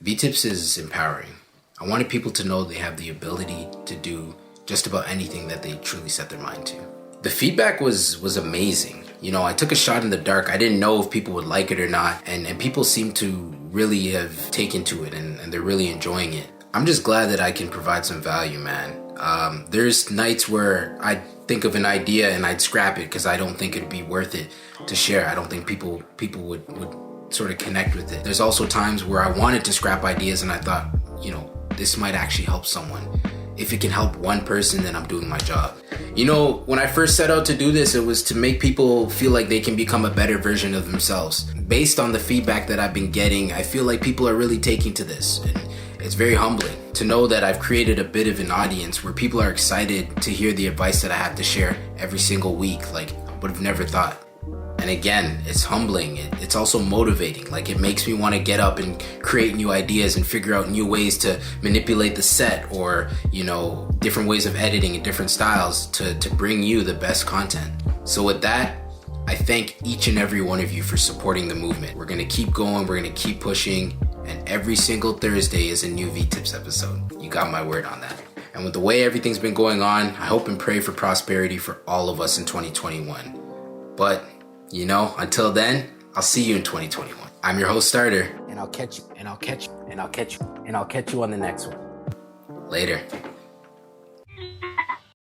V-Tips is empowering. I wanted people to know they have the ability to do just about anything that they truly set their mind to. The feedback was amazing. You know, I took a shot in the dark. I didn't know if people would like it or not, and people seem to really have taken to it, and they're really enjoying it. I'm just glad that I can provide some value, man. There's nights where I think of an idea and I'd scrap it because I don't think it'd be worth it to share. I don't think people would sort of connect with it. There's also times where I wanted to scrap ideas and I thought, you know, this might actually help someone. If it can help one person, then I'm doing my job. You know, when I first set out to do this, it was to make people feel like they can become a better version of themselves. Based on the feedback that I've been getting, I feel like people are really taking to this. And it's very humbling to know that I've created a bit of an audience where people are excited to hear the advice that I have to share every single week. Like, I would have never thought. And again, it's humbling. It's also motivating. Like, it makes me want to get up and create new ideas and figure out new ways to manipulate the set, or, you know, different ways of editing and different styles to bring you the best content. So with that, I thank each and every one of you for supporting the movement. We're going to keep going. We're going to keep pushing. And every single Thursday is a new V-Tips episode. You got my word on that. And with the way everything's been going on, I hope and pray for prosperity for all of us in 2021. But, you know, until then, I'll see you in 2021. I'm your host, Starter, and I'll catch you on the next one. Later.